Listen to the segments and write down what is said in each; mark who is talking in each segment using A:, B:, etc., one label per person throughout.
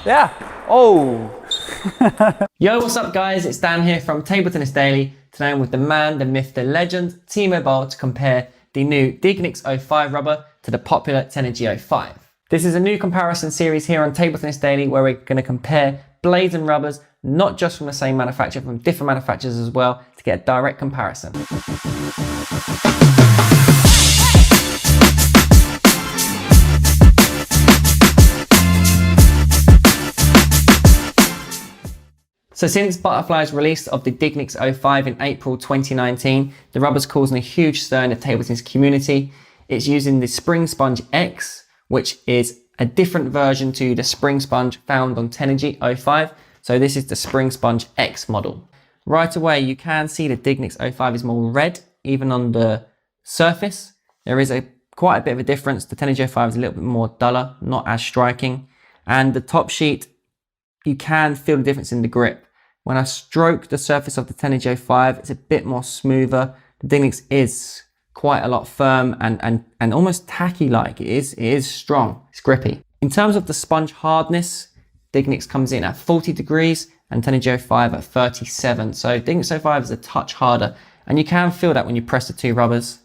A: Yeah. Oh.
B: Yo, what's up guys? It's Dan here from Table Tennis Daily. Today I'm with the man, the myth, the legend, Timo Boll, to compare the new Dignics 05 rubber to the popular Tenergy 05. This is a new comparison series here on Table Tennis Daily where we're going to compare blades and rubbers, not just from the same manufacturer, from different manufacturers as well, to get a direct comparison. So since Butterfly's release of the Dignics 05 in April 2019, the rubber's causing a huge stir in the table tennis community. It's using the Spring Sponge X, which is a different version to the Spring Sponge found on Tenergy 05. So this is the Spring Sponge X model. Right away, you can see the Dignics 05 is more red, even on the surface. There is quite a bit of a difference. The Tenergy 05 is a little bit more duller, not as striking. And the top sheet, you can feel the difference in the grip. When I stroke the surface of the Tenergy 05, it's a bit more smoother. The Dignics is quite a lot firm and almost tacky-like. It is strong, it's grippy. In terms of the sponge hardness, Dignics comes in at 40 degrees and Tenergy 05 at 37. So Dignics 05 is a touch harder, and you can feel that when you press the two rubbers.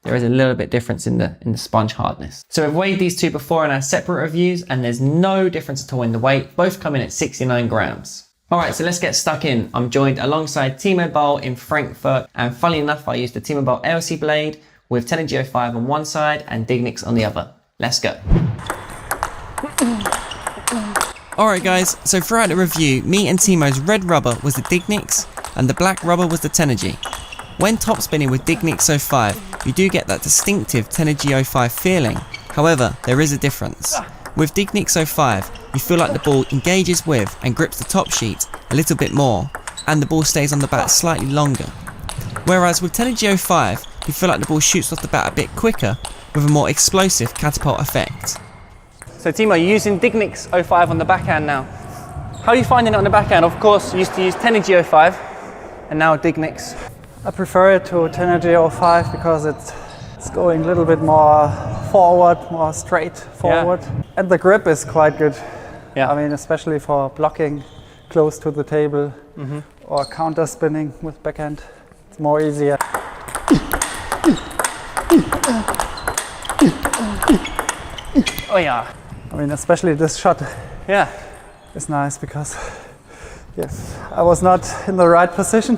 B: There is a little bit difference in the sponge hardness. So we've weighed these two before in our separate reviews, and there's no difference at all in the weight. Both come in at 69 grams. All right, so let's get stuck in. I'm joined alongside Timo Boll in Frankfurt, and funnily enough, I used the Timo Boll LC blade with Tenergy 05 on one side and Dignics on the other. Let's go.
C: All right guys, so throughout the review, me and Timo's red rubber was the Dignics and the black rubber was the Tenergy. When top spinning with Dignics 05, you do get that distinctive Tenergy 05 feeling. However, there is a difference. With Dignics 05, you feel like the ball engages with and grips the top sheet a little bit more, and the ball stays on the bat slightly longer. Whereas with Tenergy 05, you feel like the ball shoots off the bat a bit quicker with a more explosive catapult effect.
B: So Timo, you're using Dignics 05 on the backhand now. How are you finding it on the backhand? Of course, you used to use Tenergy 05 and now Dignics.
A: I prefer it to Tenergy 05 because it's going a little bit more forward, more straight forward. Yeah. And the grip is quite good. Yeah. I mean, especially for blocking close to the table or counter spinning with backhand. It's more easier.
B: Oh yeah.
A: I mean, especially this shot.
B: Yeah.
A: Is nice because yes, I was not in the right position,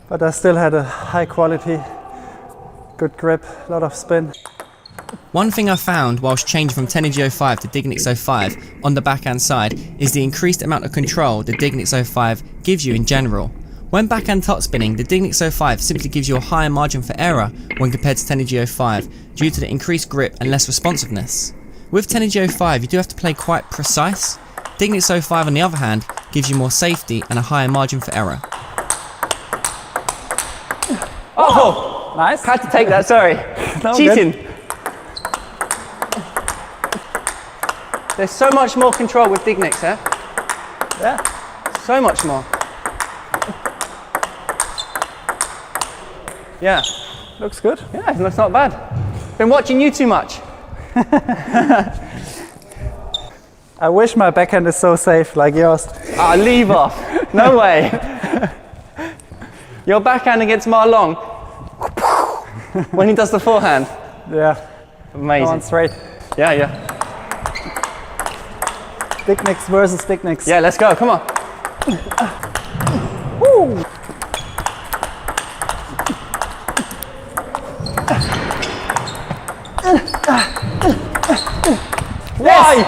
A: but I still had a high quality, good grip, a lot of spin.
C: One thing I found whilst changing from Tenergy 05 to Dignics 05 on the backhand side is the increased amount of control the Dignics 05 gives you in general. When backhand top spinning, the Dignics 05 simply gives you a higher margin for error when compared to Tenergy 05 due to the increased grip and less responsiveness. With Tenergy 05, you do have to play quite precise. Dignics 05 on the other hand gives you more safety and a higher margin for error.
B: Oh! Nice. Had to take that, sorry.
A: No,
B: cheating.
A: Good.
B: There's so much more control with Dignics, eh?
A: Yeah.
B: So much more. Yeah.
A: Looks good.
B: Yeah, it looks not bad. Been watching you too much.
A: I wish my backhand is so safe like yours.
B: Ah, leave off. No way. Your backhand against Marlon when he does the forehand.
A: Yeah.
B: Amazing.
A: Go on straight.
B: Yeah, yeah.
A: Dignics versus Dignics.
B: Yeah, let's go. Come on.
A: Woo.
B: Why?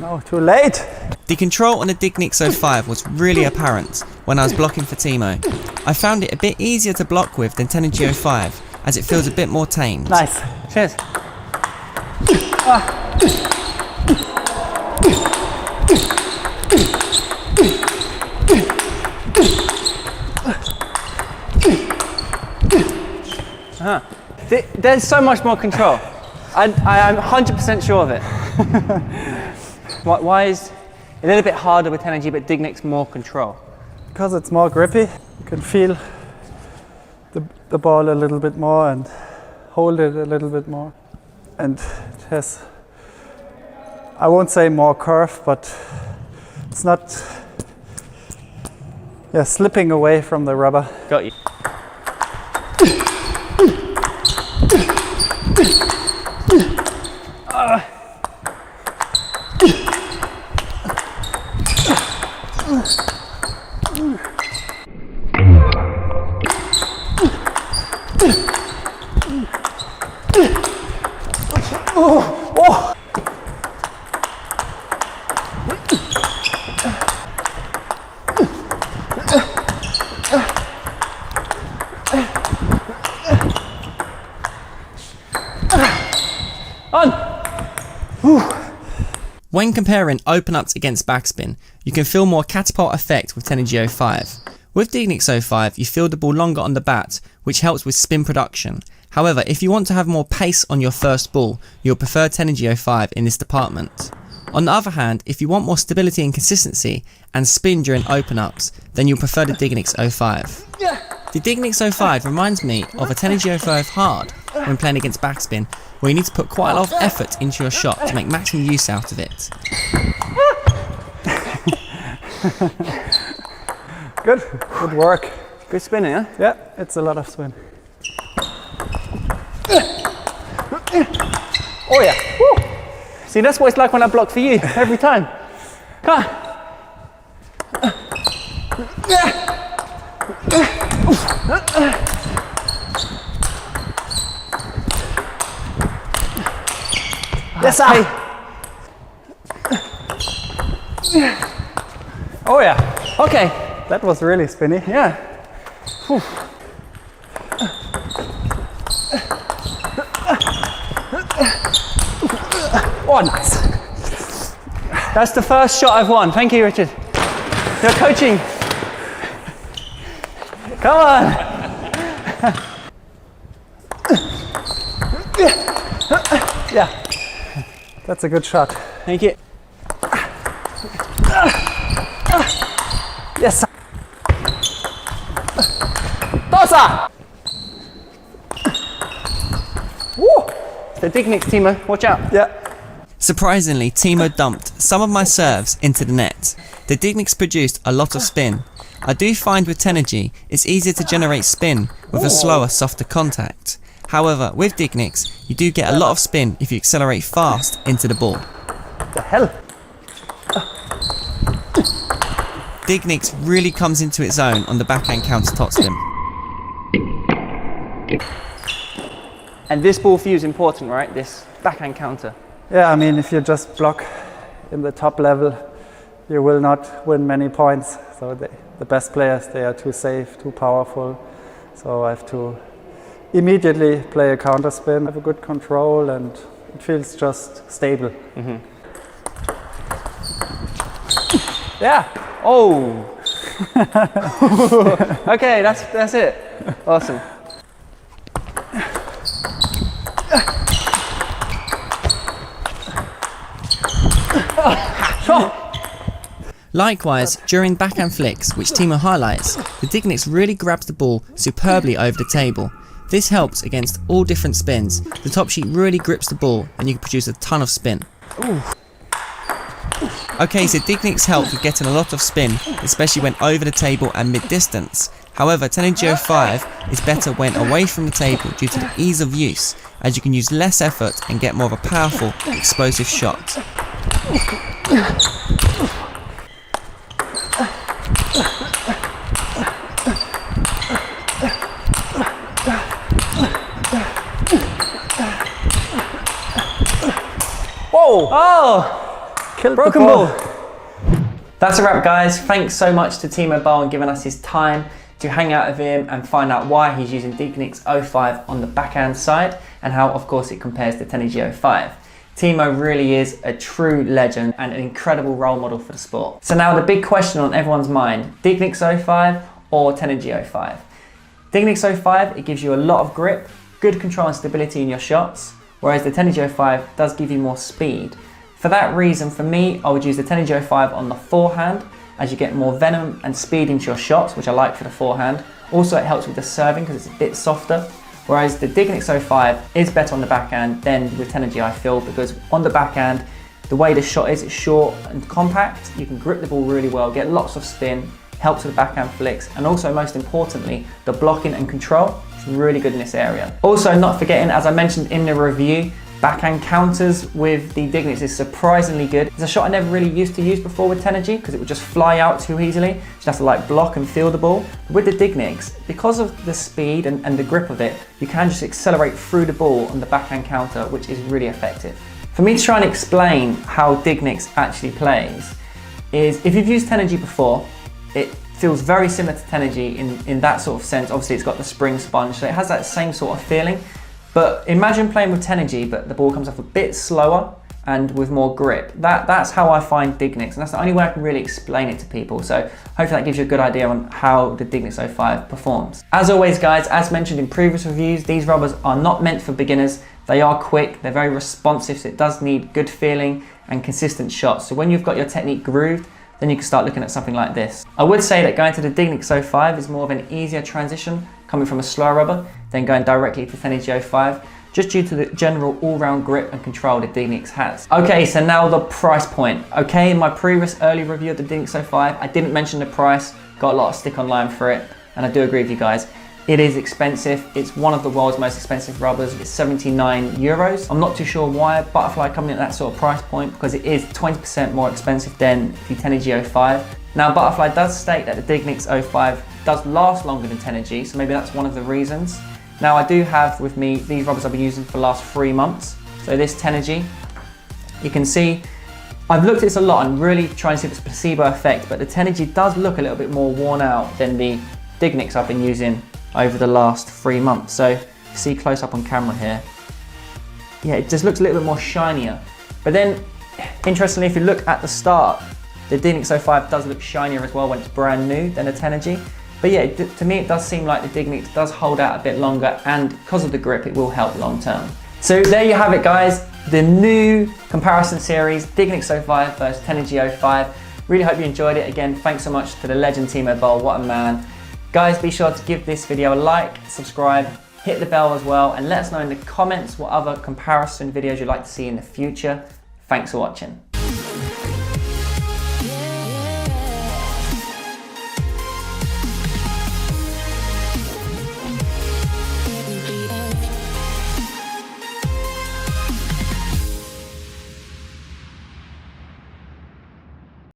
A: No, too late.
C: The control on the Dignics 05 was really apparent when I was blocking for Timo. I found it a bit easier to block with than Tenergy 05 as it feels a bit more tamed.
A: Nice.
B: Cheers. There's so much more control. I'm 100% sure of it. Why is it a little bit harder with Tenergy but Dignics more control?
A: Because it's more grippy. You can feel the ball a little bit more and hold it a little bit more. and it has, I won't say more curve, but it's not slipping away from the rubber.
B: Got you.
C: When comparing open-ups against backspin, you can feel more catapult effect with Tenergy 05. With Dignics 05, you feel the ball longer on the bat, which helps with spin production. However, if you want to have more pace on your first ball, you'll prefer Tenergy 05 in this department. On the other hand, if you want more stability and consistency and spin during open-ups, then you'll prefer the Dignics 05. The Dignics 05 reminds me of a Tenergy 05 hard when playing against backspin, where you need to put quite a lot of effort into your shot to make maximum use out of it.
A: Good work.
B: Good spinning, huh?
A: Yeah, it's a lot of spin.
B: Oh yeah. Woo. See, that's what it's like when I block for you every time. Come on.
A: Yes, I.
B: Oh yeah. Okay.
A: That was really spinny.
B: Yeah. Whew. Oh, nice. That's the first shot I've won. Thank you, Richard. You're coaching. Come on.
A: Yeah. That's a good shot.
B: Thank you.
A: Yes.
B: Tosa! Woo! The Dignics, Timo. Watch out.
A: Yeah.
C: Surprisingly, Timo dumped some of my serves into the net. The Dignics produced a lot of spin. I do find with Tenergy, it's easier to generate spin with a slower, softer contact. However, with Dignics, you do get a lot of spin if you accelerate fast into the ball.
A: The hell?
C: Dignics really comes into its own on the backhand counter topspin.
B: And this ball for you is important, right? This backhand counter.
A: Yeah, I mean, if you just block in the top level, you will not win many points. So the best players, they are too safe, too powerful. So I have to immediately play a counter spin, have a good control, and it feels just stable.
B: Mm-hmm. Yeah. Oh. Okay, that's it. Awesome.
C: Likewise, during backhand flicks, which Timo highlights, the Dignics really grabs the ball superbly over the table. This helps against all different spins. The top sheet really grips the ball and you can produce a ton of spin.
B: Ooh.
C: Okay, so Dignics help with getting a lot of spin, especially when over the table and mid-distance. However, Tenergy 05 is better when away from the table due to the ease of use, as you can use less effort and get more of a powerful, explosive shot.
B: Whoa! Oh!
A: Killed
B: Broken
A: the ball.
B: That's a wrap, guys. Thanks so much to Timo Boll and giving us his time to hang out with him and find out why he's using Dignics 05 on the backhand side and how, of course, it compares to Tenergy 05. Timo really is a true legend and an incredible role model for the sport. So now the big question on everyone's mind, Dignics 05 or Tenergy 05? Dignics 05, it gives you a lot of grip, good control and stability in your shots, whereas the Tenergy 05 does give you more speed. For that reason, for me, I would use the Tenergy 05 on the forehand, as you get more venom and speed into your shots, which I like for the forehand. Also, it helps with the serving because it's a bit softer. Whereas the Dignics 05 is better on the backhand than with Tenergy, I feel, because on the backhand, the way the shot is, it's short and compact. You can grip the ball really well, get lots of spin, helps with the backhand flicks, and also most importantly, the blocking and control is really good in this area. Also, not forgetting, as I mentioned in the review, backhand counters with the Dignics is surprisingly good. It's a shot I never really used to use before with Tenergy because it would just fly out too easily. You just have to like block and feel the ball. But with the Dignics, because of the speed and the grip of it, you can just accelerate through the ball on the backhand counter, which is really effective. For me to try and explain how Dignics actually plays is, if you've used Tenergy before, it feels very similar to Tenergy in that sort of sense. Obviously it's got the spring sponge, so it has that same sort of feeling. But imagine playing with Tenergy, but the ball comes off a bit slower and with more grip. That's how I find Dignics, and that's the only way I can really explain it to people. So hopefully that gives you a good idea on how the Dignics 05 performs. As always guys, as mentioned in previous reviews, these rubbers are not meant for beginners. They are quick, they're very responsive, so it does need good feeling and consistent shots. So when you've got your technique grooved, then you can start looking at something like this. I would say that going to the Dignics 05 is more of an easier transition, coming from a slower rubber, than going directly to Tenergy 05, just due to the general all-round grip and control the Dignics has. Okay, so now the price point. Okay, in my previous early review of the Dignics 05, I didn't mention the price, got a lot of stick online for it, and I do agree with you guys. It is expensive. It's one of the world's most expensive rubbers. It's 79 euros. I'm not too sure why Butterfly coming at that sort of price point, because it is 20% more expensive than the Tenergy 05. Now Butterfly does state that the Dignics 05 does last longer than Tenergy, so maybe that's one of the reasons. Now I do have with me these rubbers I've been using for the last 3 months. So this Tenergy, you can see, I've looked at this a lot and really trying to see if it's a placebo effect, but the Tenergy does look a little bit more worn out than the Dignics I've been using over the last 3 months. So you see close up on camera here. Yeah, it just looks a little bit more shinier. But then, interestingly, if you look at the start, the Dignics 05 does look shinier as well when it's brand new than the Tenergy. But yeah, to me it does seem like the Dignics does hold out a bit longer, and because of the grip it will help long term. So there you have it guys, the new comparison series, Dignics 05 versus Tenergy 05. Really hope you enjoyed it. Again, thanks so much to the legend Timo Boll, what a man. Guys, be sure to give this video a like, subscribe, hit the bell as well, and let us know in the comments what other comparison videos you'd like to see in the future. Thanks for watching.